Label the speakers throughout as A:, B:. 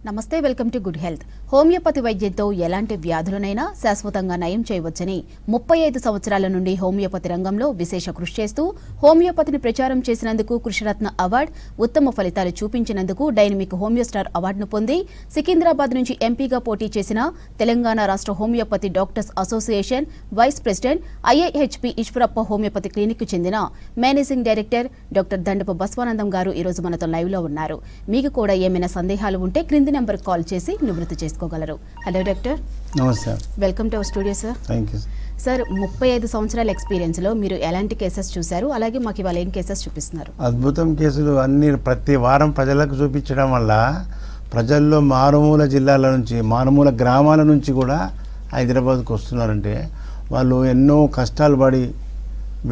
A: నమస్తే, welcome to good health. Homoeopathy వైద్యంతో ఎలాంటి వ్యాధులనైనా శాశ్వతంగా నయం చేయవచ్చని 35 సంవత్సరాల నుండి హోమియోపతి రంగంలో విశేష కృషి చేస్తూ హోమియోపతిని ప్రచారం చేసినందుకు కృషిరత్న అవార్డు, ఉత్తమ ఫలితాలు చూపించినందుకు డైనమిక్ హోమియో స్టార్ అవార్డును పొంది సికింద్రాబాద్ నుంచి ఎంపీగా పోటీ చేసిన తెలంగాణ రాష్ట్ర homoeopathy doctors association vice president IIHP Eshwarappa homoeopathy clinic చెందిన managing director doctor Dandapu Baswanandam garu ఈరోజు మనతో లైవ్ లో ఉన్నారు. మీకు కూడా ఏమైనా సందేహాలు ఉంటే క్రింది నెంబర్ కాల్ చేసి నివృత్తి చేసుకోగలరు. Hello doctor.
B: నమస్తే.
A: Welcome to our studio sir.
B: Thank you
A: sir. 35 సంవత్సరాల ఎక్స్పీరియన్స్ లో మీరు ఎలాంటి కేసెస్ చూశారు, అలాగే మాకు ఇవాళ ఏం కేసెస్ చూపిస్తున్నారు?
B: అద్భుతం కేసులు అన్ని ప్రతి వారం ప్రజలకు చూపించడం వల్ల ప్రజల్లో మారుమూల జిల్లాల నుంచి, మారుమూల గ్రామాల నుంచి కూడా హైదరాబాద్కు వస్తున్నారంటే వాళ్ళు ఎన్నో కష్టాలు పడి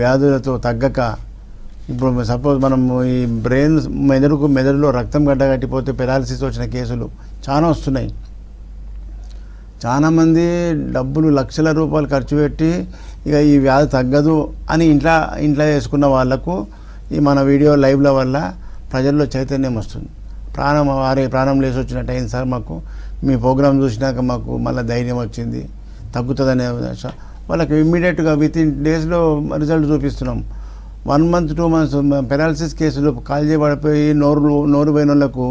B: వ్యాధులతో తగ్గక, ఇప్పుడు సపోజ్ మనం ఈ బ్రెయిన్ మెదడులో రక్తం గడ్డగట్టిపోతే పెరాలసిస్ వచ్చిన కేసులు చాలా వస్తున్నాయి. చాలామంది డబ్బులు లక్షల రూపాయలు ఖర్చు పెట్టి ఇక ఈ వ్యాధి తగ్గదు అని ఇంట్లో వేసుకున్న వాళ్లకు ఈ మన వీడియో లైవ్ల వల్ల ప్రజల్లో చైతన్యం వస్తుంది. ప్రాణం లేసి వచ్చినట్టు అయింది సార్, మాకు మీ ప్రోగ్రాం చూసినాక మాకు మళ్ళీ ధైర్యం వచ్చింది, తగ్గుతుందనే వాళ్ళకి ఇమ్మీడియట్గా వితిన్ డేస్లో రిజల్ట్ చూపిస్తున్నాం. 1 month 2 months పెరాలసిస్ కేసులు కాల్ చేయబడిపోయి నోరు పోయిన వాళ్ళకు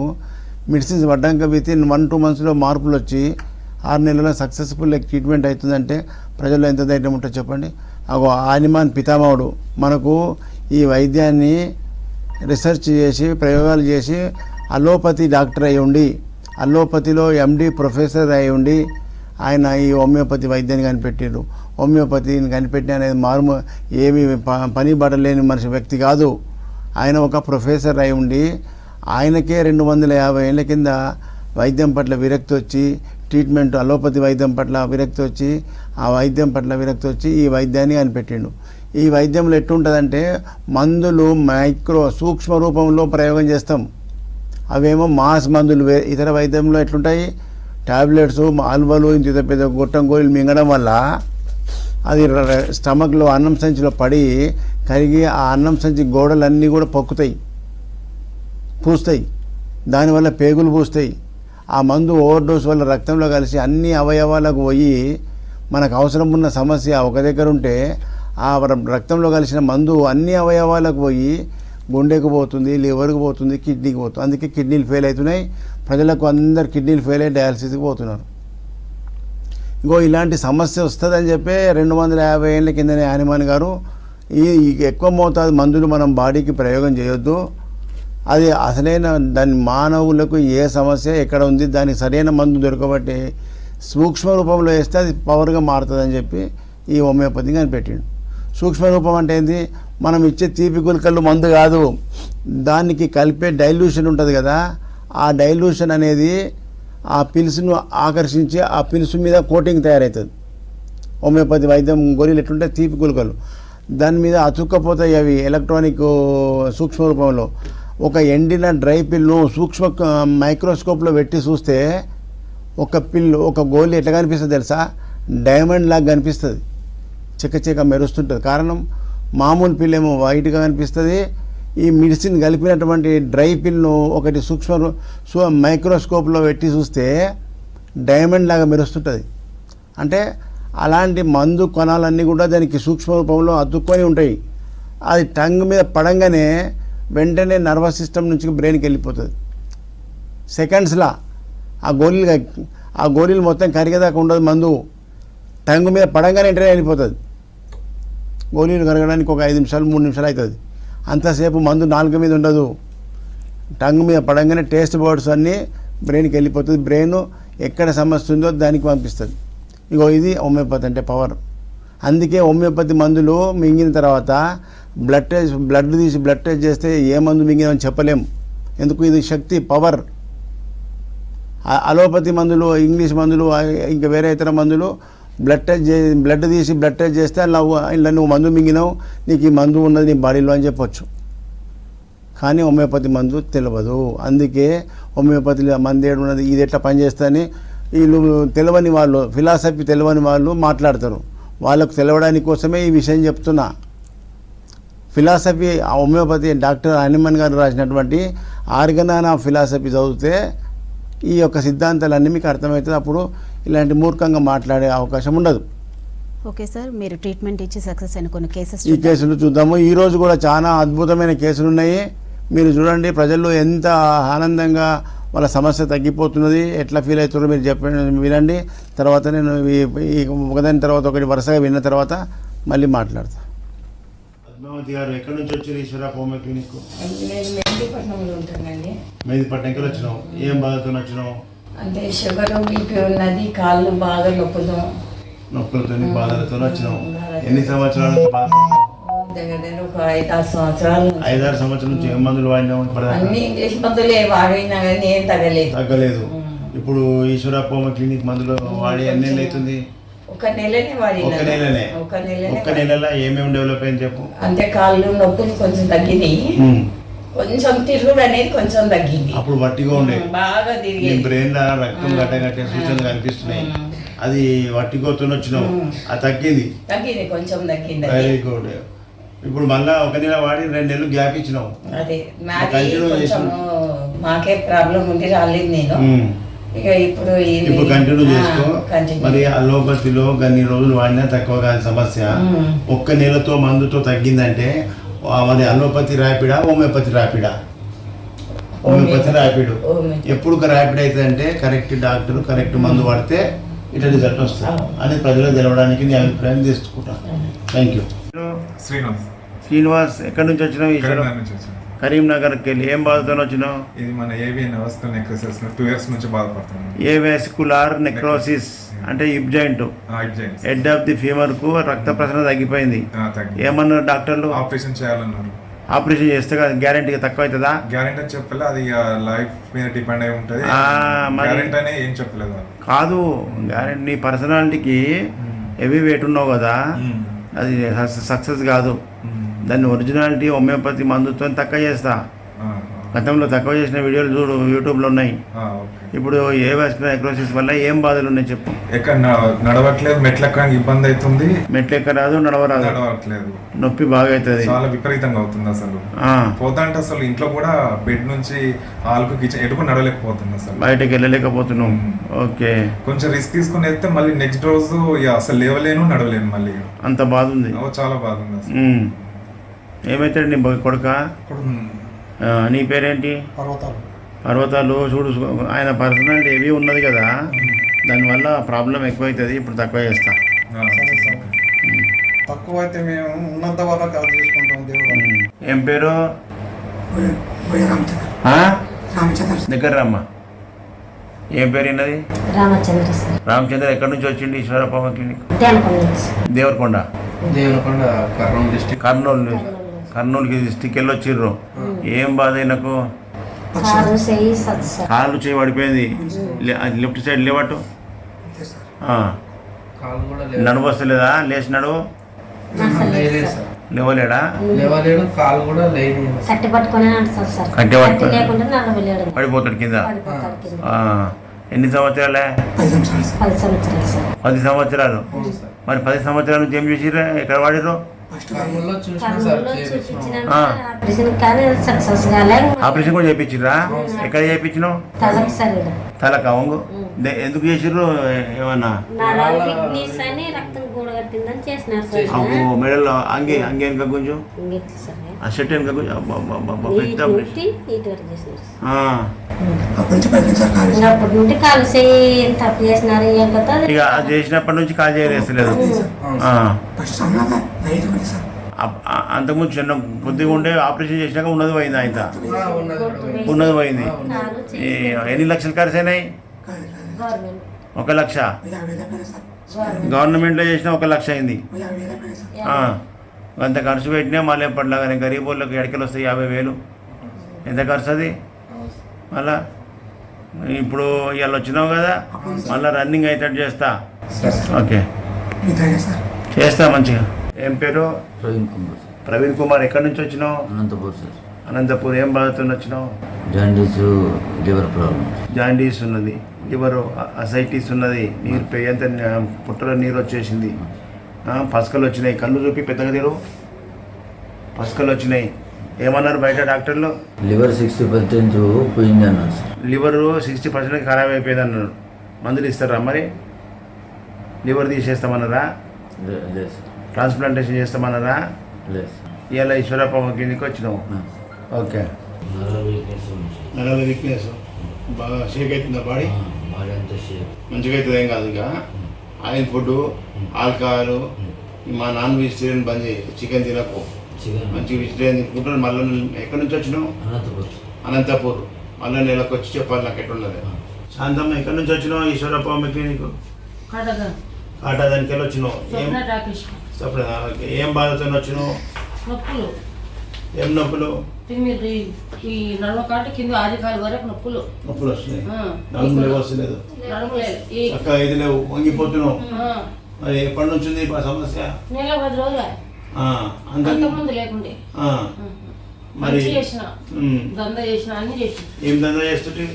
B: మెడిసిన్స్ పడ్డాక వితిన్ 1-2 monthsలో మార్పులు వచ్చి 6 నెలల్లో సక్సెస్ఫుల్ ట్రీట్మెంట్ అవుతుందంటే ప్రజల్లో ఎంత ధైర్యం ఉంటుందో చెప్పండి. ఆనిమాన్ పితామహుడు మనకు ఈ వైద్యాన్ని రీసెర్చ్ చేసి ప్రయోగాలు చేసి అలోపతి డాక్టర్ అయి ఉండి, అలోపతిలో ఎండి ప్రొఫెసర్ అయి ఉండి ఆయన ఈ హోమియోపతి వైద్యాన్ని కనిపెట్టారు. హోమియోపతిని కనిపెట్టిన అనేది ఏమి పని బడలేని మనిషి వ్యక్తి కాదు. ఆయన ఒక ప్రొఫెసర్ అయి ఉండి ఆయనకే 250 ఏళ్ళ కింద వైద్యం పట్ల విరక్తి వచ్చి, ట్రీట్మెంట్ అలోపతి వైద్యం పట్ల విరక్తి వచ్చి, ఆ వైద్యం పట్ల విరక్తి వచ్చి ఈ వైద్యాన్ని కనిపెట్టిండు. ఈ వైద్యంలో ఎట్లుంటుందంటే మందులు సూక్ష్మ రూపంలో ప్రయోగం చేస్తాం. అవేమో మాస్ మందులు. ఇతర వైద్యంలో ఎట్లుంటాయి, టాబ్లెట్స్, ఆల్వలు, ఇంత పెద్ద గొట్టం గోళీలు మింగడం వల్ల అది స్టమక్లో అన్నం సంచిలో పడి కరిగి ఆ అన్నం సంచి గోడలన్నీ కూడా పొక్కుతాయి, పూస్తాయి. దానివల్ల పేగులు పూస్తాయి. ఆ మందు ఓవర్ డోస్ వల్ల రక్తంలో కలిసి అన్ని అవయవాలకు పోయి మనకు అవసరం ఉన్న సమస్య ఒక దగ్గర ఉంటే ఆ రక్తంలో కలిసిన మందు అన్ని అవయవాలకు పోయి గుండెకు పోతుంది, లివర్కి పోతుంది, కిడ్నీకి పోతుంది. అందుకే కిడ్నీలు ఫెయిల్ అవుతున్నాయి. ప్రజలకు అందరు కిడ్నీలు ఫెయిల్ అయ్యి డయాలసిస్కి పోతున్నారు. ఇంకో ఇలాంటి సమస్య వస్తుందని చెప్పి 250 ఏళ్ళ కిందనే హనుమాన్ గారు ఈ ఎక్కువ మోతాదు మందులు మనం బాడీకి ప్రయోగం చేయొద్దు, అది అసలైన దాని మానవులకు ఏ సమస్య ఎక్కడ ఉంది దానికి సరైన మందు దొరకబట్టి సూక్ష్మ రూపంలో వేస్తే అది పవర్గా మారుతుందని చెప్పి ఈ హోమియోపతిని కనిపెట్టిండు. సూక్ష్మ రూపం అంటే ఏంది, మనం ఇచ్చే తీపి గుళికలు మందు కాదు, దానికి కలిపే డైల్యూషన్ ఉంటుంది కదా, ఆ డైల్యూషన్ అనేది ఆ పిల్స్ను ఆకర్షించి ఆ పిల్స్ మీద కోటింగ్ తయారవుతుంది. హోమియోపతి వైద్యం గోళీలు ఎట్లుంటే తీపి గుళికలు దాని మీద అతుక్కపోతాయి. అవి ఎలక్ట్రానిక్ సూక్ష్మ రూపంలో. ఒక ఎండిన డ్రై పిల్ను సూక్ష్మ మైక్రోస్కోప్లో పెట్టి చూస్తే ఒక గోళీ ఎట్లా కనిపిస్తుంది తెలుసా, డైమండ్ లాగా కనిపిస్తుంది, చెక్క మెరుస్తుంటుంది. కారణం మామూలు పిల్ ఏమో వైట్గా కనిపిస్తుంది, ఈ మెడిసిన్ కలిపినటువంటి డ్రై పిల్ను ఒకటి మైక్రోస్కోప్లో పెట్టి చూస్తే డైమండ్ లాగా మెరుస్తుంటుంది. అంటే అలాంటి మందు కణాలన్నీ కూడా దానికి సూక్ష్మ రూపంలో అతుక్కొని ఉంటాయి. అది టంగ్ మీద పడంగానే వెంటనే నర్వస్ సిస్టమ్ నుంచి బ్రెయిన్కి వెళ్ళిపోతుంది సెకండ్స్లా. ఆ గోళీలు మొత్తం కరిగేదాకా ఉండదు మందు, టంగ్ మీద పడంగానే వెంటనే వెళ్ళిపోతుంది. గోళీలు కరగడానికి ఒక 5 నిమిషాలు 3 నిమిషాలు అవుతుంది. అంతసేపు మందు నాలుక మీద ఉండదు, టంగ్ మీద పడంగానే టేస్ట్ బర్డ్స్ అన్నీ బ్రెయిన్కి వెళ్ళిపోతుంది. బ్రెయిన్ ఎక్కడ సమస్య ఉందో దానికి పంపిస్తుంది. ఇది హోమియోపతి అంటే పవర్. అందుకే హోమియోపతి మందులు మింగిన తర్వాత బ్లడ్ తీసి బ్లడ్ టెస్ట్ చేస్తే ఏ మందు మింగినామని చెప్పలేం. ఎందుకు, ఇది శక్తి, పవర్. అలోపతి మందులు, ఇంగ్లీష్ మందులు, ఇంకా వేరే ఇతర మందులు బ్లడ్ తీసి బ్లడ్ టెస్ట్ చేస్తే ఇలా నువ్వు మందు మింగినావు, నీకు ఈ మందు ఉన్నది నీ బాడీలో అని చెప్పొచ్చు. కానీ హోమియోపతి మందు తెలియదు. అందుకే హోమియోపతి మందు ఏడున్నది, ఇది ఎట్లా పనిచేస్తుందని వీళ్ళు తెలియని వాళ్ళు, ఫిలాసఫీ తెలియని వాళ్ళు మాట్లాడతారు. వాళ్ళకు తెలవడానికి కోసమే ఈ విషయం చెప్తున్నా. ఫిలాసఫీ హోమియోపతి డాక్టర్ హనుమాన్ గారు రాసినటువంటి ఆర్గన్ ఆఫ్ ఫిలాసఫీ చదివితే ఈ యొక్క సిద్ధాంతాలన్నీ మీకు అర్థమవుతుంది. అప్పుడు ఇలాంటి మూర్ఖంగా మాట్లాడే అవకాశం ఉండదు.
A: ఓకే సార్, మీరు ట్రీట్మెంట్ ఇచ్చి సక్సెస్ అయిన కొన్ని కేసెస్
B: ఈ కేసులు చూద్దాము. ఈరోజు కూడా చాలా అద్భుతమైన కేసులు ఉన్నాయి. మీరు చూడండి, ప్రజల్లో ఎంత ఆనందంగా వాళ్ళ సమస్య తగ్గిపోతున్నది, ఎట్లా ఫీల్ అవుతున్నారో మీరు చెప్పండి, వినండి. తర్వాత నేను ఈ ఒకదాని తర్వాత ఒకటి వరుసగా విన్న తర్వాత మళ్ళీ మాట్లాడతా. పద్మావతి గారు ఎక్కడి నుంచి వచ్చారు? ఈశ్వర హోమియో క్లినిక్.
C: నేను మెహదీపట్నంలో ఉంటానండి.
B: మెహదీపట్నం ఎక్కడ వచ్చినావు? ఏం బాధతో వచ్చినావు?
C: అంటే షుగర్ బీపీ ఉన్నది, కాళ్ళు బాగా
B: నొప్పులతో బాధలతో వచ్చినావు. ఎన్ని సంవత్సరాల నుంచి బాధపడుతున్నావు?
C: దగ్గర దగ్గర ఒక 5-6 సంవత్సరాలు.
B: 5-6 సంవత్సరాల నుంచి ఏం మందులు వాడినావు?
C: అన్ని ఇంగ్లీష్ మందులే వాడినా కానీ ఏం
B: తగ్గలేదు. ఇప్పుడు ఈశ్వర హోమియో క్లినిక్ మందులు వాడి ఎన్ని నెలలు అవుతుంది?
C: ఒక నెలనే వాడి.
B: ఒక్క నెలలో ఏమేమి డెవలప్ అయింది చెప్పు.
C: అంటే కాళ్ళు నొప్పులు కొంచెం తగ్గినాయి, కొంచెం తిరుగుడు అనేది కొంచెం తగ్గింది.
B: అప్పుడు వట్టిగా ఉండే,
C: బాగా తిరిగి
B: బ్రెయిన్ లో రక్తం గట్టే సూచనలు కనిపిస్తున్నాయి. అది వట్టిగోతో వచ్చినావు, అది తగ్గింది
C: కొంచెం తగ్గింది.
B: Very good. ఇప్పుడు మళ్ళా ఒక నెల వాడి 2 నెలలు గ్యాప్ ఇచ్చినావు.
C: అదే మాకే ప్రాబ్లం ఉండి రాలేదు నేను. ఇక ఇప్పుడు
B: కంటిన్యూ చేసుకో. మరి అలోపతిలో గన్ని రోజులు వాడినా తక్కువ కాని సమస్య ఒక్క నెలతో మందుతో తగ్గిందంటే మరి అలోపతి ర్యాపిడా, హోమియోపతి ర్యాపిడా? Homoeopathy rapid. ఎప్పుడు ర్యాపిడ్ అవుతుంది అంటే కరెక్ట్ డాక్టర్ కరెక్ట్ మందు వాడితే ఇట్లా రిజల్ట్ వస్తుంది అని ప్రజలకు తెలవడానికి నీ అభిప్రాయం తీసుకుంటాను. Thank you. శ్రీనివాస్, ఎక్కడి నుంచి వచ్చినావు? కరీంనగర్కి వెళ్ళి ఏం బాధతో వచ్చినావు?
D: ఇది మన ఏవియన్ అవస్కులర్ నెక్రోసిస్ 2 years నుంచి బాధపడుతున్నాను.
B: ఏవియస్కులార్ నెక్రోసిస్ అంటే hip joint, head of the femur కు రక్త ప్రసరణ తగ్గిపోయింది. ఏమన్నారు డాక్టర్లు?
D: ఆపరేషన్ చేయాలన్నారు.
B: ఆపరేషన్ చేస్తే గ్యారెంటీగా తక్కువ అవుతుందా?
D: గ్యారెంటీ అని చెప్పలే, అది లైఫ్ మీద డిపెండ్ అయి ఉంటుంది. గ్యారెంటీ అని ఏం చెప్పలేదు.
B: కాదు, గ్యారెంటీ నీ పర్సనాలిటీకి హెవీ వెయిట్ ఉన్నావు కదా, అది సక్సెస్ కాదు. దాన్ని ఒరిజినాలిటీ హోమియోపతి మందుతో తక్కువ చేస్తా. గతంలో తక్కువ చేసిన వీడియోలు చూడు, యూట్యూబ్లో ఉన్నాయి. ఇప్పుడు ఏ వాస్కులర్ నెక్రోసిస్ వల్ల ఏం బాధలు ఉన్నాయి చెప్పు.
D: ఎక్కడ నడవట్లేదు, మెట్లెక్కడానికి ఇబ్బంది అవుతుంది.
B: మెట్లెక్క రాదు,
D: నడవట్లేదు,
B: నొప్పి బాగా అవుతుంది,
D: చాలా విపరీతంగా అవుతుంది. అసలు పోతాంటే అసలు ఇంట్లో కూడా బెడ్ నుంచి హాల్కు కిచెన్ ఎటుకు నడవలేకపోతుంది, అసలు బయటకు
B: వెళ్ళలేకపోతున్నాం. ఓకే,
D: కొంచెం రిస్క్ తీసుకుని వెళ్తే మళ్ళీ నెక్స్ట్ రోజు అసలు లేవలేను, నడవలేను, మళ్ళీ
B: అంత బాధ ఉంది.
D: చాలా బాధ ఉంది అసలు.
B: ఏమైతాడు నీ కొడుక? నీ పేరేంటి? పర్వతాలు. చూడు, ఆయన పర్సనాలిటీ హెవీ ఉన్నది కదా, దానివల్ల ప్రాబ్లం ఎక్కువైతుంది. ఇప్పుడు తక్కువ చేస్తా.
E: తక్కువ అయితే మేము ఉన్నంత వరకు అది చేసుకుంటాం. దేవుడు.
B: ఏం పేరు? దగ్గర రమ్మా. ఏం పేరు ఉన్నది? రామచంద్ర. ఎక్కడి నుంచి వచ్చింది Eshwara homoeo clinic? Devarakonda. Kurnool district వెళ్ళి వచ్చిర్రు. ఏం బాధ నాకు? కాళ్ళు చేయి పడిపోయింది, లెఫ్ట్ సైడ్ లేవట్టు, నడువు వస్తలేదా? లేచినాడు, లేవలేడా? కట్టి పట్టుకొని పడిపోతాడు కింద. ఎన్ని సంవత్సరాలే? 10 సంవత్సరాలు. మరి 10 సంవత్సరాల నుంచి ఏం చేసిర్రు? ఎక్కడ వాడిర్రు? ఆపరేషన్ కూడా చేయించిర్రా? ఎక్కడ చేయించినావు? తలక వంగు. ఎందుకు చేసిర్రు? ఏమన్నా మెడల్లో అంగి వెనుక గుంజు, ఆ షర్ట్ వెనుక గుంజు. ఇక చేసినప్పటి నుంచి కాల్ చేయలేదు. అంతకుముందు చిన్న కొద్దిగా ఉండే, ఆపరేషన్ చేసినాక ఉన్నది పోయింది. ఆయన ఉన్నది పోయింది. ఎన్ని లక్షలు ఖర్చు అయినాయి? 1 లక్ష. గవర్నమెంట్లో చేసినా 1 లక్ష అయింది. అంత ఖర్చు పెట్టినా మళ్ళీ ఎప్పటిలాగానే గరీబ్ వాళ్ళకి ఎడకలు వస్తాయి 50,000. ఎంత ఖర్చు అది? మళ్ళా ఇప్పుడు ఇవాళ వచ్చినావు కదా, మళ్ళీ రన్నింగ్ అయితే చేస్తా. ఓకే, చేస్తా మంచిగా. ఏం పేరు? ప్రవీణ్ కుమార్. ఎక్కడి నుంచి వచ్చినావు? అనంతపూర్. ఏం బాధతో వచ్చినావు? జాండీస్ ఉన్నది, లివర్ అసైటిస్ ఉన్నది, నీరు పెయ్యంత పుట్టలో నీరు వచ్చేసింది, పసకలు వచ్చినాయి. కళ్ళు చూపి పెద్దగా తెరు. పసకలు వచ్చినాయి, ఏమన్నారు బయట డాక్టర్లు?
F: లివర్ 60% పోయింది అన్నారు సార్.
B: లివర్ 60% ఖరాబ్ అయిపోయింది అన్నారు. మందులు ఇస్తారా మరి? లివర్ తీసేస్తామన్నారా?
F: లేదు సార్.
B: ట్రాన్స్ప్లాంటేషన్ చేస్తామన్నారా?
F: లేదు సార్.
B: ఇవాళ ఈశ్వరప్ప క్లినిక్ వచ్చినావు. ఓకే. నరాల వీక్నెస్ బాగా షేక్ అవుతుందా బాడీ?
F: బాడీ అంతా షేక్.
B: మంచిగా అవుతుంది ఏం కాదు. ఇంకా ఆయిల్ ఫుడ్, ఆల్కహాల్, మా నాన్ వెజిటేరియన్ బంద్ చేయి. చికెన్ తినకు. మంచి వెజిటేరియన్ తినుకుంటారు. మళ్ళీ ఎక్కడి నుంచి వచ్చినావు? అనంతపూర్. మళ్ళీ నెలకు వచ్చి చెప్పాలి నాకు ఎట్లున్నది. శాంతమ్మ ఎక్కడి నుంచి వచ్చినావు? ఈశ్వరప్ప క్లినిక్ కాటాదానికి వెళ్ళి వచ్చినావు. ఏం బాధతో వచ్చినావు?
G: నొప్పులు.
B: ఏం నొప్పులు?
G: ఈ నడుమ కాట కింద ఆదికాలు వరకు నొప్పులు
B: వస్తున్నాయి. నడుము వస్తలేదు. చక్కగా ఇది లేవు, వంగిపోతున్నావు. మరి ఎప్పటి నుంచి ఉంది సమస్య?
G: నెల 10 రోజులు అంతకుముందు లేకుండే.
B: మరి
G: దంద చేసిన అన్ని చేసిన.
B: ఏం దందా చేస్తుంటే?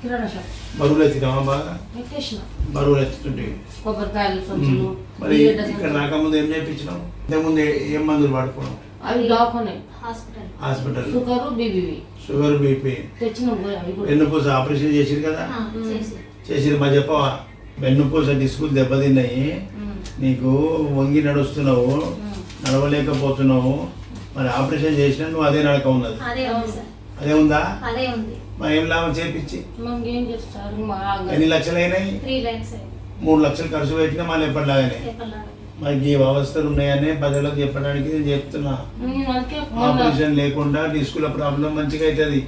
G: కిరాణా షాప్.
B: బరువులు ఎత్తినావా? బాగా
G: ఎత్తేసిన.
B: బరువులు ఎత్తుతుంటే.
G: కొబ్బరికాయలు సంచులు.
B: మరి ఇక్కడ రాకముందు ఏం చేయించినావు? ఇంతకుముందు ఏం మందులు వాడుకున్నావు?
G: అవి దాకునే
B: హాస్పిటల్.
G: షుగర్ బీపీ
B: తెచ్చిన. వెన్నుపూస ఆపరేషన్ చేసిరు కదా? చేసిరు. మా చెప్పవా? వెన్నుపూస డిస్కులు దెబ్బతిన్నాయి. నీకు వంగి నడుస్తున్నావు, నడవలేకపోతున్నావు. మరి ఆపరేషన్ చేసినా నువ్వు అదే నడక ఉన్నది. అదే ఉందా? మరి ఏం లాభం చేపించి? ఎన్ని లక్షలు అయినాయి? 3 లక్షలు ఖర్చు పెట్టినా మళ్ళీ ఎప్పటిలాగానే. మరి ఈ వ్యవస్థలు ఉన్నాయని ప్రజలకు చెప్పడానికి నేను చెప్తున్నా. ఆపరేషన్ లేకుండా డిస్కుల ప్రాబ్లం మంచిగా అవుతుంది.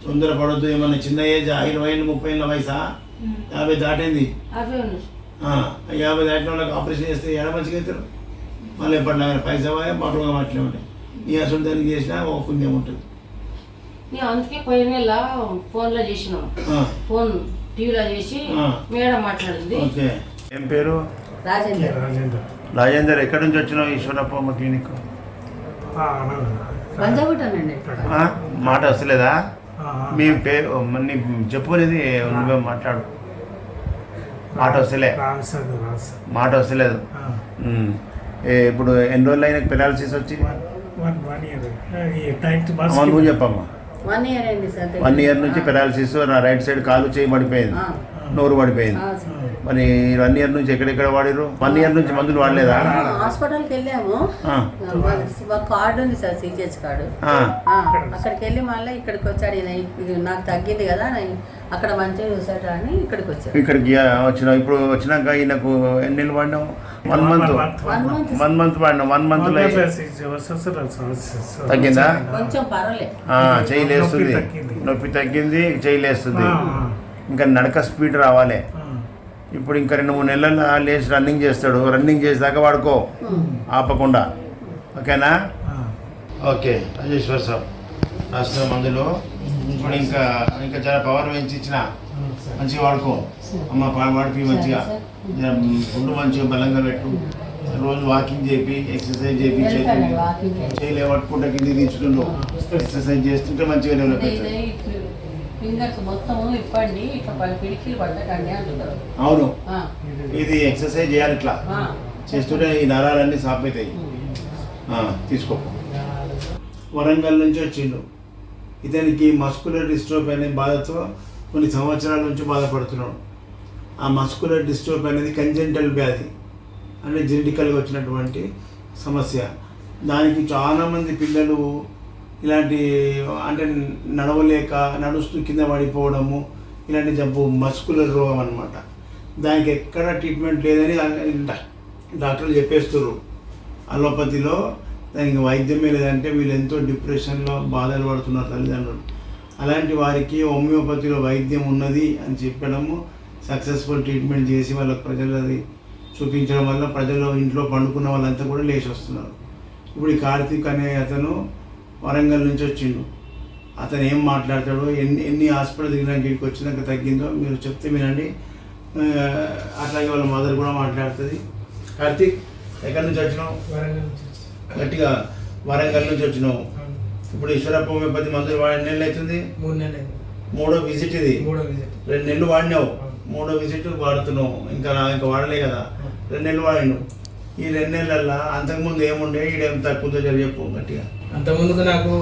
B: తొందరపడద్దు. ఏమన్నా చిన్న ఏజ్ 20 30 ఏళ్ళ వయసా? 50 దాటింది. 50 దాటిన వాళ్ళకి ఆపరేషన్ చేస్తే ఎడ మంచిగా అవుతారు. మళ్ళీ ఎప్పటిలాగా పైసా మాటలుగా మాటలే ఉంటాయి. నీ అసలు దానికి చేసినా ఒక పుణ్యం ఉంటుంది.
G: అందుకే పోయిన నెల ఫోన్లో చేసినాం. ఫోన్ టీవీలో చేసి మేడం మాట్లాడింది.
B: ఓకే. ఏం పేరు? రాజేందర్. ఎక్కడి నుంచి వచ్చినావు ఈశ్వరప్ప క్లినిక్? మాట వస్తలేదా? మీ పేరు నీ చెప్పుకునేది నువ్వే మాట్లాడు. మాట వస్తలేదు. ఇప్పుడు ఎన్ని రోజులు అయినా పెరాలసిస్ వచ్చి? నువ్వు చెప్పమ్మా.
G: 1 year అయింది సార్.
B: 1 year నుంచి పెరాలసిస్. నా రైట్ సైడ్ కాలు చేయి పడిపోయింది, నోరు పడిపోయింది. మరి 1 year నుంచి ఎక్కడెక్కడ వాడిరు? 1 year నుంచి మందులు వాడలేదా?
G: హాస్పిటల్కి వెళ్ళాము. కార్డు ఉంది సార్, సిజిహెచ్ కార్డు. అక్కడికి వెళ్ళి మళ్ళీ ఇక్కడికి వచ్చాడు. ఇది నాకు తగ్గింది కదా, అక్కడ మంచిగా చూసాడు అని ఇక్కడికి వచ్చాడు.
B: ఇక్కడికి వచ్చిన. ఇప్పుడు వచ్చినాక ఈయనకు ఎన్ని నెలలు వాడినావు? 1 month వాడినావు. 1 month తగ్గిందా?
G: కొంచెం పర్వాలేదు.
B: చేయలేస్తుంది. నొప్పి తగ్గింది, చేయలేస్తుంది. ఇంకా నడక స్పీడ్ రావాలి. ఇప్పుడు ఇంకా 2-3 నెలలు లేచి రన్నింగ్ చేస్తాడు. రన్నింగ్ చేసేదాకా వాడుకో ఆపకుండా. ఓకేనా? ఓకే. రాజేశ్వర్ సార్ రాసిన మందులు ఇప్పుడు ఇంకా చాలా పవర్ పెంచి ఇచ్చిన. మంచిగా వాడుకో అమ్మ. వాడిపి మంచిగా ఫుడ్ మంచిగా బలంగా పెట్టు. రోజు వాకింగ్ చేపి, ఎక్సర్సైజ్ చేపి. చేయలే పట్టుకుంటే కింది దించుతుండు. ఎక్సర్సైజ్ చేస్తుంటే మంచిగా డెవలప్ అవుతుంది.
G: ఫింగర్స్ మొత్తం ఇప్పండి, ఇట్లా పిడికిలు పట్టకండి అంటున్నారు.
B: అవును, ఇది ఎక్సర్సైజ్ చేయాలి. ఇట్లా చేస్తుంటే ఈ నరాలన్నీ సాఫ్ అవుతాయి. తీసుకో. వరంగల్ నుంచి వచ్చిండు. ఇతనికి మస్కులర్ డిస్ట్రోఫీ అనే బాధతో కొన్ని సంవత్సరాల నుంచి బాధపడుతున్నాడు. ఆ మస్కులర్ డిస్ట్రోఫీ అనేది కంజెంటల్ వ్యాధి, అంటే జెనెటికల్గా వచ్చినటువంటి సమస్య. దానికి చాలామంది పిల్లలు ఇలాంటి అంటే నడవలేక నడుస్తూ కింద పడిపోవడము, ఇలాంటి జబ్బు మస్కులర్ రోగం అన్నమాట. దానికి ఎక్కడ ట్రీట్మెంట్ లేదని డాక్టర్లు చెప్పేస్తారు. అలోపతిలో దానికి వైద్యమే లేదంటే వీళ్ళు ఎంతో డిప్రెషన్లో బాధలు పడుతున్నారు తల్లిదండ్రులు. అలాంటి వారికి హోమియోపతిలో వైద్యం ఉన్నది అని చెప్పడము, సక్సెస్ఫుల్ ట్రీట్మెంట్ చేసి వాళ్ళకి ప్రజలు అది చూపించడం వల్ల ప్రజలు ఇంట్లో పండుకున్న వాళ్ళంతా కూడా లేచి వస్తున్నారు. ఇప్పుడు ఈ కార్తీక్ అనే అతను వరంగల్ నుంచి వచ్చిండు. అతను ఏం మాట్లాడతాడో, ఎన్ని హాస్పిటల్ దిగినాక ఇంటికి వచ్చినాక తగ్గిందో మీరు చెప్తే వినండి. అట్లాగే వాళ్ళ మదర్ కూడా మాట్లాడుతుంది. కార్తీక్, ఎక్కడి నుంచి వచ్చినావు? గట్టిగా. వరంగల్ నుంచి వచ్చినావు. ఇప్పుడు ఈశ్వరప్ప హోమియోపతి మందులు వాడి ఎన్ని నెలలు అవుతుంది?
H: 3 నెలలు.
B: 3వ విజిట్ ఇది. 2 నెలలు వాడినావు. 3వ విజిట్ వాడుతున్నావు. ఇంకా వాడలే కదా. 2 నెలలు వాడినావు. ఈ 2 నెలల్లో అంతకుముందు ఏముండే, ఈడేం తక్కువతో చెప్పు గట్టిగా.
H: అంతకుముందుకు నాకు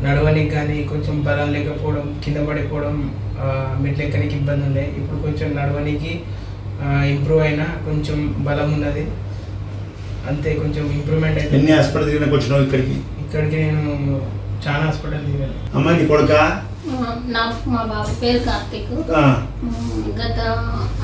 H: నడవడానికి కానీ కొంచెం బలం లేకపోవడం, కింద పడిపోవడం, మెట్లు ఎక్కడానికి ఇబ్బంది ఉండే. ఇప్పుడు కొంచెం నడవడానికి ఇంప్రూవ్ అయినా, కొంచెం బలం ఉన్నది అంతే, కొంచెం ఇంప్రూవ్మెంట్ అయితే.
B: ఎన్ని హాస్పిటల్ తిరిగినాక వచ్చినావు ఇక్కడికి?
H: ఇక్కడికి నేను చాలా హాస్పిటల్ తిరిగాను.
B: అమ్మ నీ కొడుకా?
I: మా బాబు పేరు కార్తీక్. గత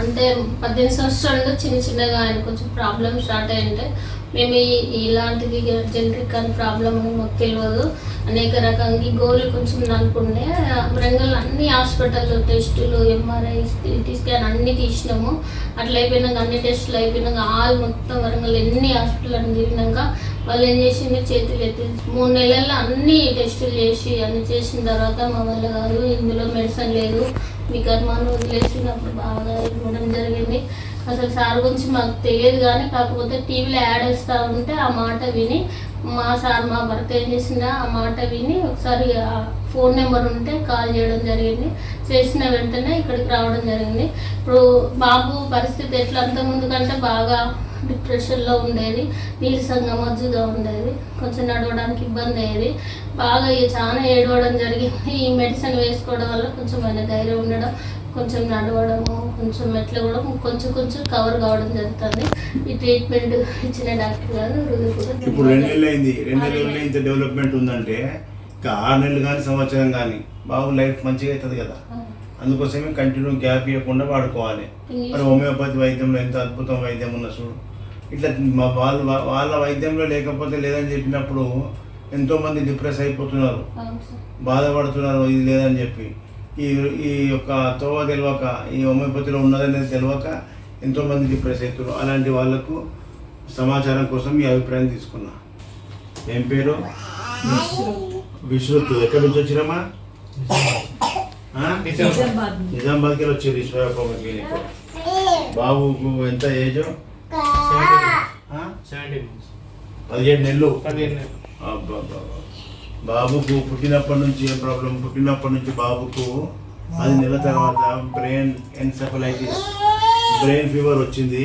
I: అంటే 18 సంవత్సరాల నుండి చిన్న చిన్నగా ఆయన కొంచెం ప్రాబ్లమ్ స్టార్ట్ అయ్యింటే మేము ఇలాంటిది జనరిక్ అని ప్రాబ్లం మాకు తెలియదు. అనేక రకంగా గోళ్ళు కొంచెం నలుపుండే వరంగల్ అన్ని హాస్పిటల్లో టెస్టులు, ఎంఆర్ఐ, సిటీ స్కాన్ అన్నీ తీసినాము. అట్లా అయిపోయినాక అన్ని టెస్టులు అయిపోయినాక మొత్తం వరంగల్ ఎన్ని హాస్పిటల్ అని తిరిగినాక వాళ్ళు ఏం చేసింది, చేతులు ఎత్తి 3 నెలల్లో అన్ని టెస్టులు చేసి అన్ని చేసిన తర్వాత మా వల్ల కాదు, ఇందులో మెడిసిన్ లేదు, మీ కర్మాను వదిలేసినప్పుడు బాగా ఇవ్వడం జరిగింది. అసలు సార్ గురించి మాకు తెలియదు కానీ కాకపోతే టీవీలో యాడ్ వేస్తూ ఉంటే ఆ మాట విని మా భర్త ఏం చేసిందా ఆ మాట విని ఒకసారి ఫోన్ నెంబర్ ఉంటే కాల్ చేయడం జరిగింది. చేసిన వెంటనే ఇక్కడికి రావడం జరిగింది. ఇప్పుడు బాబు పరిస్థితి ఎట్లా అంతకుముందు కంటే బాగా డిప్రెషన్లో ఉండేది, నీరసంగా మజ్జుగా ఉండేది, కొంచెం నడవడానికి ఇబ్బంది అయ్యేది, బాగా చాలా ఏడవడం జరిగింది. ఈ మెడిసిన్ వేసుకోవడం వల్ల కొంచెం ఆయన ధైర్యం ఉండడం, కొంచెం నడవడము, కొంచెం మెట్లు కూడా కొంచెం కవర్ కావడం జరుగుతుంది. ఈ ట్రీట్మెంట్ ఇచ్చిన డాక్టర్ గారు
B: ఇప్పుడు 2 నెలలు అయింది. 2 నెలల్లో ఇంత డెవలప్మెంట్ ఉందంటే ఇంకా 6 నెలలు కానీ సంవత్సరం కానీ బాబు లైఫ్ మంచిగా అవుతుంది కదా. అందుకోసమే కంటిన్యూ గ్యాప్ ఇవ్వకుండా వాడుకోవాలి. మరి హోమియోపతి వైద్యంలో ఎంత అద్భుతం వైద్యం ఉన్న చూడు. ఇట్లా వాళ్ళ వైద్యంలో లేకపోతే లేదని చెప్పినప్పుడు ఎంతోమంది డిప్రెస్ అయిపోతున్నారు, బాధపడుతున్నారు ఇది లేదని చెప్పి. ఈ యొక్క తోవ తెలియక, ఈ హోమియోపతిలో ఉన్నదనేది తెలియక ఎంతోమంది డిప్రెస్ అవుతున్నారు. అలాంటి వాళ్ళకు సమాచారం కోసం మీ అభిప్రాయం తీసుకున్నా. ఏం పేరు? విశ్రుత్. ఎక్కడి నుంచి వచ్చినామా? నిజామాబాద్కి వచ్చేది ఈశ్వరప్ప క్లినిక్. బాబుకు ఎంత ఏజ్? 17 నెలలు. బాబుకు పుట్టినప్పటి నుంచి ఏం ప్రాబ్లం? పుట్టినప్పటి నుంచి బాబుకు 10 నెలల తర్వాత బ్రెయిన్ ఎన్సెఫలైటిస్, బ్రెయిన్ ఫీవర్ వచ్చింది.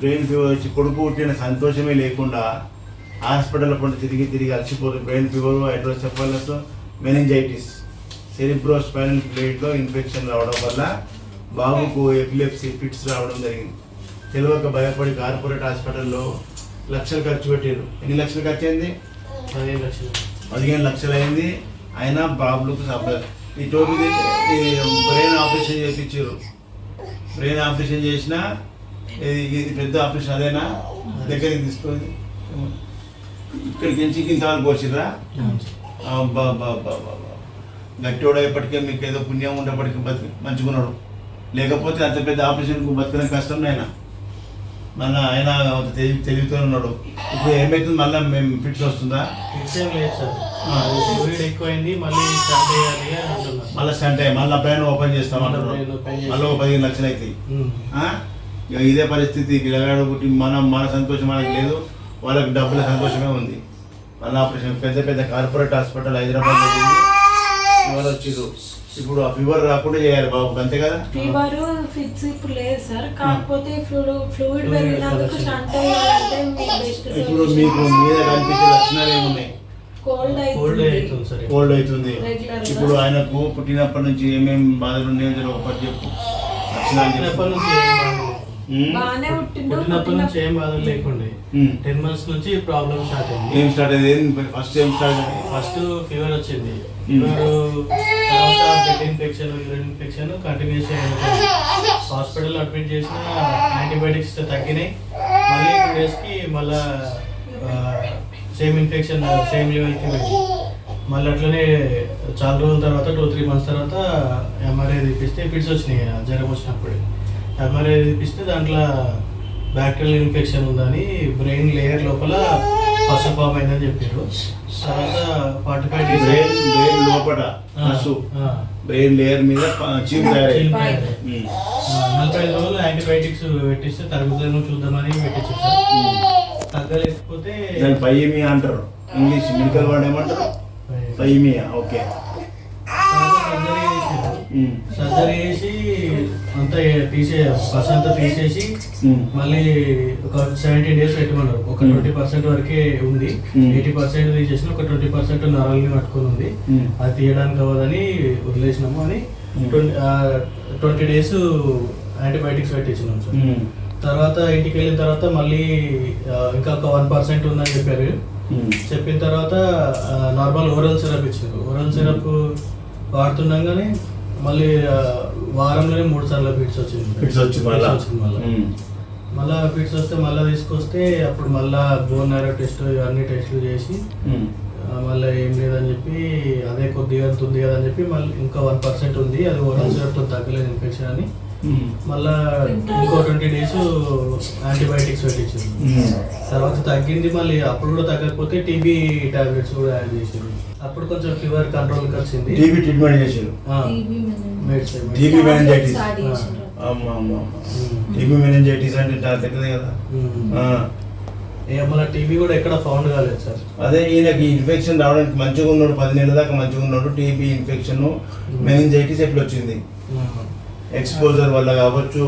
B: బ్రెయిన్ ఫీవర్ వచ్చి కొడుకు పుట్టిన సంతోషమే లేకుండా హాస్పిటల్ పంట తిరిగి అలసిపోతుంది. Brain fever, hydrocephalus, meningitis, cerebrospinal ఫ్లూయిడ్లో ఇన్ఫెక్షన్ రావడం వల్ల బాబుకు ఎపిలెప్సీ ఫిట్స్ రావడం జరిగింది. తెలియక భయపడి కార్పొరేట్ హాస్పిటల్లో లక్షలు ఖర్చు పెట్టారు. ఎన్ని లక్షలు ఖర్చు అయింది? 15 లక్షలు అయింది. అయినా బాబులకు ఈ టోపీ బ్రెయిన్ ఆపరేషన్ చేయించారు. బ్రెయిన్ ఆపరేషన్ చేసినా ఇది పెద్ద ఆపరేషన్ అదేనా? దగ్గరికి తీసుకొని ఇక్కడికి నుంచి ఇంతవరకు వచ్చిర్రా? గట్టివాడు అయ్యేపటికే మీకు ఏదో పుణ్యం ఉండేప్పటికీ మంచుకున్నాడు. లేకపోతే అంత పెద్ద ఆపరేషన్కు బతకడం కష్టం. మళ్ళీ ఆయన తెలివితో ఉన్నాడు. ఇప్పుడు ఏమైతుంది? మళ్ళీ మేము ఫిట్స్ వస్తుందా? మళ్ళీ స్టంట్ అయ్యి మళ్ళీ పైన ఓపెన్ చేస్తామంటారు. మళ్ళీ 15 లక్షలు అవుతాయి. ఇదే పరిస్థితి. పిల్లగాడు పుట్టి మన సంతోషం మనకు లేదు, వాళ్ళకి డబ్బుల సంతోషమే ఉంది. మళ్ళీ ఆపరేషన్ పెద్ద కార్పొరేట్ హాస్పిటల్ హైదరాబాద్ ఫీవర్ వచ్చింది. ఇప్పుడు ఆ ఫీవర్ రాకుండా చేయాలి బాబు, అంతే కదా?
J: ఫీవర్ ఫిట్స్ ఇప్పుడు లేదు సార్, కాకపోతే ఫ్లూయిడ్ పెరిగినందుకు స్టంట్ అయ్యాలంటే
B: ఇప్పుడు మీకు మీద కనిపించే లక్షణాలు ఏమున్నాయి? కోల్డ్ అవుతుంది. ఇప్పుడు ఆయనకు పుట్టినప్పటి నుంచి ఏమేమి బాధలు ఉన్నాయో ఒకటి చెప్పు.
J: బాగానే
H: పుట్టినప్పటి నుంచి ఏం బాధలు లేకుండే. 10 months నుంచి ప్రాబ్లమ్ స్టార్ట్ అయింది.
B: ఏం స్టార్ట్ అయింది?
H: ఫస్ట్ ఫీవర్ వచ్చింది. ఫీవర్ తర్వాత blood infection, urine infection continuous hospital admit చేసిన, యాంటీబయాటిక్స్ తగ్గినాయి. మళ్ళీ 2 daysకి మళ్ళా సేమ్ ఇన్ఫెక్షన్ సేమ్ లెవెల్కి వెళ్ళి మళ్ళీ అట్లనే చాలా రోజుల తర్వాత 2-3 months తర్వాత ఎంఆర్ఐ తీపిస్తే ఫిట్స్ వచ్చినాయి. జ్వరం వచ్చినప్పుడు ఎంఆర్ఐ తీపిస్తే దాంట్లో బ్యాక్టీరియల్ ఇన్ఫెక్షన్ ఉందని, బ్రెయిన్ లేయర్ లోపల పసు ఫామ్ అయిందని చెప్పారు. తర్వాత 45 days
B: బ్రెయిన్ లోపల బ్రెయిన్ లేయర్ మీద
H: 45 రోజులు యాంటీబయాటిక్స్ పెట్టిస్తే తగ్గుతుందేమో చూద్దామని పెట్టించారు. తగ్గలేకపోతే
B: పైమియా అంటారు, ఇంగ్లీష్ మెడికల్ వర్డ్ ఏమంటారు? పైమియా. ఓకే.
H: సర్జరీ చేశారు. సర్జరీ చేసి అంతా పర్స్ అంతా తీసేసి మళ్ళీ ఒక 17 days పెట్టమన్నారు. ఒక 20% వరకే ఉంది, 80% తీసేసిన, ఒక 20% నరాలని పట్టుకొని ఉంది. అది తీయడానికి అవ్వదని వదిలేసినాము అని 20 days యాంటీబయాటిక్స్ పెట్టించినాం సార్. తర్వాత ఇంటికి వెళ్ళిన తర్వాత మళ్ళీ ఇంకా ఒక 1% ఉందని చెప్పారు. చెప్పిన తర్వాత నార్మల్ ఓరల్ సిరప్ ఇచ్చారు. ఓరల్ సిరప్ వాడుతుండగానే మళ్ళీ వారంలోనే 3 సార్లు ఫిట్స్ వచ్చింది. మళ్ళీ ఫిట్స్ వస్తే మళ్ళీ తీసుకొస్తే అప్పుడు మళ్ళీ బోన్ మ్యారో టెస్ట్ అన్ని టెస్టులు చేసి మళ్ళీ ఏం లేదని చెప్పి అదే కొద్దిగా ఉంది కదా అని చెప్పి మళ్ళీ ఇంకా 1% ఉంది, అది ఓరల్ సిరప్తో తగ్గలేదు ఇన్ఫెక్షన్ అని మళ్ళా ఇంకో 20 days యాంటీబయాటిక్స్ పెట్టించారు. తర్వాత తగ్గింది. మళ్ళీ అప్పుడు కూడా తగ్గకపోతే టీబీ టాబ్లెట్స్ కూడా యాడ్ చేసారు. అప్పుడు కొంచెం ఫీవర్ కంట్రోల్కి వచ్చింది.
B: టీబీ ట్రీట్మెంట్ చేసారు. టీబీ మెనింజైటిస్ అంటే చాలా పెద్దది కదా.
H: మళ్ళీ టీబీ కూడా ఎక్కడ ఫౌండ్ కాలేదు సార్.
B: అదే ఈయనకి ఇన్ఫెక్షన్ రావడానికి మంచిగా ఉన్నాడు, 10 నెలల దాకా మంచిగా ఉన్నాడు. టీబీ ఇన్ఫెక్షన్ మెనింజైటిస్ ఎట్లా వచ్చింది? ఎక్స్పోజర్ వల్ల కావచ్చు,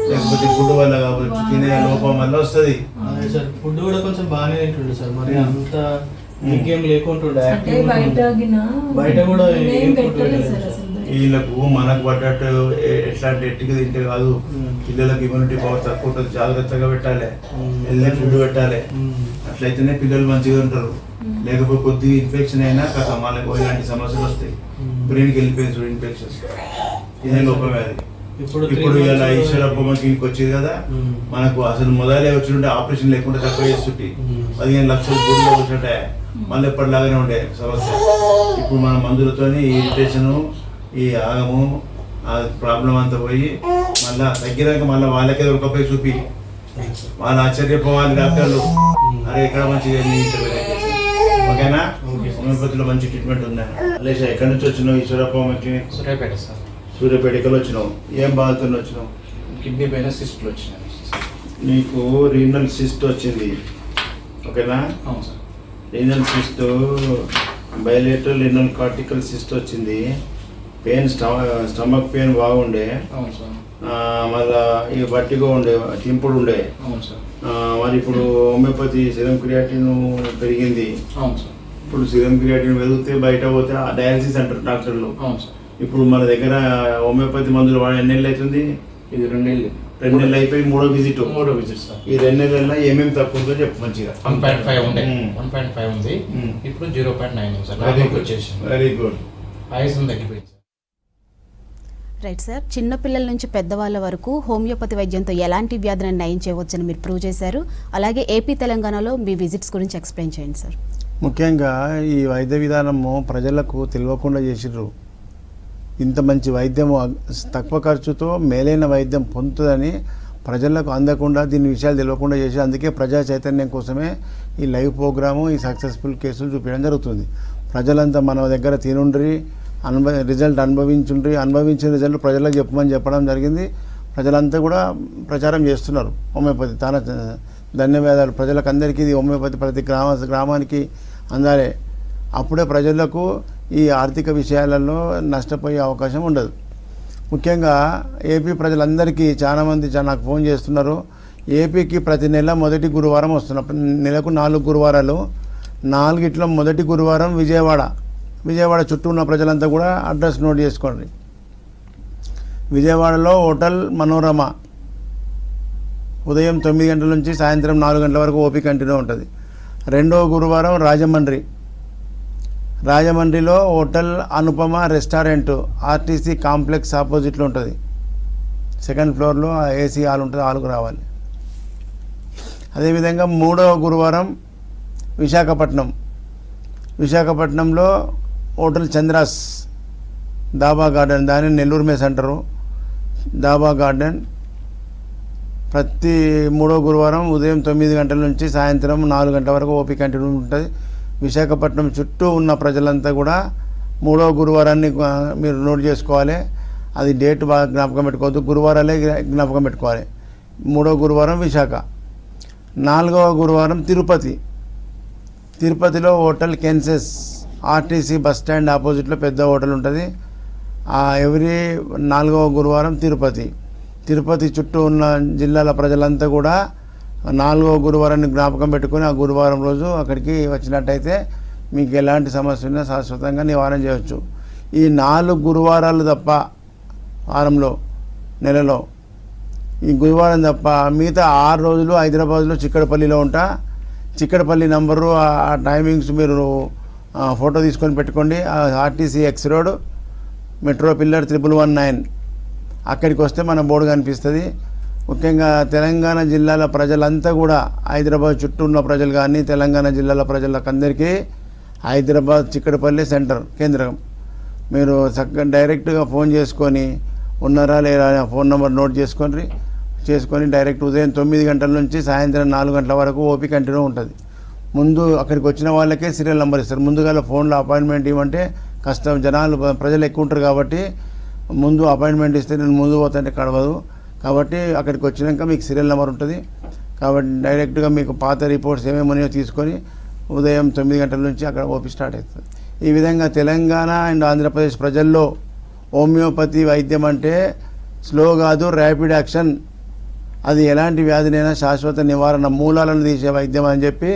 B: లేకపోతే ఫుడ్ వల్ల కావచ్చు, తినే లోపం వల్ల వస్తుంది.
H: అదే సార్, ఫుడ్ కూడా కొంచెం బాగానే తింటుండే సార్, మరి అంత ఇంకేం లేకుంటుండే. బయట కూడా
B: వీళ్ళకు మనకు పడ్డట్టు ఎట్లాంటి ఎట్టిగా తింటే కాదు. పిల్లలకు ఇమ్యూనిటీ పవర్ తక్కువ ఉంటుంది, జాగ్రత్తగా పెట్టాలి, వెళ్ళే ఫుడ్ పెట్టాలి. అట్లయితేనే పిల్లలు మంచిగా ఉంటారు. లేకపోతే కొద్దిగా ఇన్ఫెక్షన్ అయినా కదా వాళ్ళకి ఇలాంటి సమస్యలు వస్తాయి. బ్రెయిన్కి వెళ్ళిపోయింది చూడు ఇన్ఫెక్షన్స్, ఇదే లోపమే. అది ఇప్పుడు ఇలా ఈశ్వరప్ప మనకి వచ్చేది కదా, మనకు అసలు మొదలే వచ్చింటే ఆపరేషన్ లేకుండా తక్కువ చేస్తుంటే 15 లక్షల కోట్లు వచ్చినట్టే మళ్ళీ ఎప్పటిలాగానే ఉండే సమస్య. ఇప్పుడు మన మందులతో ఇరిటేషను, ఈ ఆగము, ఆ ప్రాబ్లం అంతా పోయి మళ్ళీ తగ్గినాక మళ్ళీ వాళ్ళకే దొరకపోయి చూపి వాళ్ళు ఆశ్చర్యపోవాలి డాక్టర్లు, అరే ఎక్కడ మంచిగా ఓకేనా? హోమియోపతిలో మంచి ట్రీట్మెంట్ ఉందా? లేచా ఎక్కడి నుంచి వచ్చినావు? Eshwarappa clinic
K: Suryapet sir.
B: సూర్యాపేట ఎక్కడ వచ్చినావు? ఏం బాధతో వచ్చినావు?
K: కిడ్నీ పైన సిస్ట్లు వచ్చినాయి.
B: నీకు రీనల్ సిస్ట్ వచ్చింది, ఓకేనా?
K: అవును sir.
B: Renal cyst, bilateral renal cortical cyst వచ్చింది. పెయిన్ స్టమక్ పెయిన్ బాగుండే.
K: అవును సార్.
B: మళ్ళా ఇక బట్టిగా ఉండే, టింపుడు ఉండే.
K: అవును సార్.
B: మరి ఇప్పుడు హోమియోపతి సిరం క్రియాటిన్ పెరిగింది.
K: అవును సార్.
B: ఇప్పుడు సిరం క్రియాటిన్ పెరిగితే బయట పోతే డయాలసిస్ అంటారు డాక్టర్లు.
K: అవును సార్.
B: ఇప్పుడు మన దగ్గర హోమియోపతి మందులు వాడే ఎన్ని నెలలు అవుతుంది?
K: ఇది 2 నెలలు.
B: 2 నెలలు అయిపోయి మూడో విజిట్
K: సార్.
B: ఈ 2 నెలల్లో ఏమేమి తక్కువ ఉందో చెప్పు మంచిగా.
K: 1.5 ఉండే, 1.5 ఉంది, ఇప్పుడు 0.9 సార్.
B: Very good.
K: ఆయుసం తగ్గిపోయింది.
A: రైట్ సార్, చిన్నపిల్లల నుంచి పెద్దవాళ్ళ వరకు హోమియోపతి వైద్యంతో ఎలాంటి వ్యాధులను నయం చేయవచ్చని మీరు ప్రూవ్ చేశారు. అలాగే ఏపీ తెలంగాణలో మీ విజిట్స్ గురించి ఎక్స్ప్లెయిన్ చేయండి సార్.
B: ముఖ్యంగా ఈ వైద్య విధానము ప్రజలకు తెలియకుండా చేసిర్రు. ఇంత మంచి వైద్యము తక్కువ ఖర్చుతో మేలైన వైద్యం పొందుతుందని ప్రజలకు అందకుండా, దీని విషయాలు తెలియకుండా చేసి, అందుకే ప్రజా చైతన్యం కోసమే ఈ లైవ్ ప్రోగ్రాము, ఈ సక్సెస్ఫుల్ కేసులు చూపించడం జరుగుతుంది. ప్రజలంతా మన దగ్గర తినుండ్రి, రిజల్ట్ అనుభవించిన రిజల్ట్ ప్రజలకు చెప్పడం జరిగింది. ప్రజలంతా కూడా ప్రచారం చేస్తున్నారు హోమియోపతి. చాలా ధన్యవాదాలు ప్రజలకు అందరికీ. ఇది హోమియోపతి ప్రతి గ్రామానికి అందాలి. అప్పుడే ప్రజలకు ఈ ఆర్థిక విషయాలలో నష్టపోయే అవకాశం ఉండదు. ముఖ్యంగా ఏపీ ప్రజలందరికీ చాలామంది నాకు ఫోన్ చేస్తున్నారు. ఏపీకి ప్రతి నెల మొదటి గురువారం వస్తున్నారు. నెలకు 4 గురువారాలు, 4 మొదటి గురువారం విజయవాడ చుట్టూ ఉన్న ప్రజలంతా కూడా అడ్రస్ నోట్ చేసుకోండి. విజయవాడలో హోటల్ మనోరమ ఉదయం 9 గంటల నుంచి సాయంత్రం 4 గంటల వరకు ఓపీ కంటిన్యూ ఉంటుంది. 2వ గురువారం రాజమండ్రిలో hotel Anupama restaurant RTC complex ఆపోజిట్లో ఉంటుంది. 2nd ఫ్లోర్లో ఏసీ హాల్ ఉంటుంది, హాల్కు రావాలి. అదేవిధంగా 3వ గురువారం విశాఖపట్నంలో హోటల్ చంద్రాస్ దాబా గార్డెన్, దాన్ని నెల్లూరు మేస్ అంటారు, దాబా గార్డెన్. ప్రతి 3వ గురువారం ఉదయం 9 గంటల నుంచి సాయంత్రం 4 గంటల వరకు ఓపీ కంటిన్యూ ఉంటుంది. విశాఖపట్నం చుట్టూ ఉన్న ప్రజలంతా కూడా 3వ గురువారాన్ని మీరు నోట్ చేసుకోవాలి. అది డేట్ బాగా జ్ఞాపకం పెట్టుకోవద్దు, గురువారాలే జ్ఞాపకం పెట్టుకోవాలి. 3వ గురువారం విశాఖ. 4వ గురువారం తిరుపతిలో హోటల్ కెన్సెస్ ఆర్టీసీ బస్ స్టాండ్ ఆపోజిట్లో పెద్ద హోటల్ ఉంటుంది. ఎవ్రీ 4వ గురువారం తిరుపతి చుట్టూ ఉన్న జిల్లాల ప్రజలంతా కూడా 4వ గురువారాన్ని జ్ఞాపకం పెట్టుకొని ఆ గురువారం రోజు అక్కడికి వచ్చినట్టయితే మీకు ఎలాంటి సమస్య ఉన్నా శాశ్వతంగా నివారణ చేయవచ్చు. ఈ 4 గురువారాలు తప్ప నెలలో ఈ గురువారం తప్ప మిగతా 6 రోజులు హైదరాబాద్లో చిక్కడపల్లిలో ఉంటా. చిక్కడపల్లి నంబరు ఆ టైమింగ్స్ మీరు ఫోటో తీసుకొని పెట్టుకోండి. RTC X road metro pillar 1119 అక్కడికి వస్తే మన బోర్డు కనిపిస్తుంది. ముఖ్యంగా తెలంగాణ జిల్లాల ప్రజలంతా కూడా హైదరాబాద్ చుట్టూ ఉన్న ప్రజలు కానీ తెలంగాణ జిల్లాల ప్రజలకందరికీ హైదరాబాద్ చిక్కడపల్లి సెంటర్ కేంద్రం మీరు చక్కగా డైరెక్ట్గా ఫోన్ చేసుకొని ఉన్నారా లేదా ఫోన్ నెంబర్ నోట్ చేసుకొని డైరెక్ట్ ఉదయం 9 గంటల నుంచి సాయంత్రం 4 గంటల వరకు ఓపీ కంటిన్యూ ఉంటుంది. ముందు అక్కడికి వచ్చిన వాళ్ళకే సీరియల్ నెంబర్ ఇస్తారు. ముందుగా ఫోన్లో అపాయింట్మెంట్ ఇవ్వమంటే కష్టం, ప్రజలు ఎక్కువ ఉంటారు కాబట్టి ముందు అపాయింట్మెంట్ ఇస్తే నేను ముందు పోతుంటే కడవదు. కాబట్టి అక్కడికి వచ్చినాక మీకు సీరియల్ నెంబర్ ఉంటుంది. కాబట్టి డైరెక్ట్గా మీకు పాత రిపోర్ట్స్ ఏమేమి ఉన్నాయో తీసుకొని ఉదయం 9 గంటల నుంచి అక్కడ ఓపీ స్టార్ట్ అవుతుంది. ఈ విధంగా తెలంగాణ అండ్ ఆంధ్రప్రదేశ్ ప్రజల్లో హోమియోపతి వైద్యం అంటే స్లో కాదు, ర్యాపిడ్ యాక్షన్. అది ఎలాంటి వ్యాధినైనా శాశ్వత నివారణ, మూలాలను తీసే వైద్యం అని చెప్పి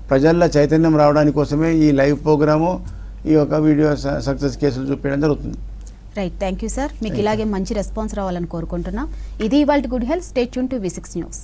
B: ప్రజల్లో చైతన్యం రావడానికి కోసమే ఈ లైవ్ ప్రోగ్రాము, ఈ యొక్క వీడియో సక్సెస్ కేసులు చూపించడం జరుగుతుంది.
A: Right, thank you sir. మీకు ఇలాగే మంచి రెస్పాన్స్ రావాలని కోరుకుంటున్నాం. ఇది ఇవాల్టి good health. Stay tune to V6 news.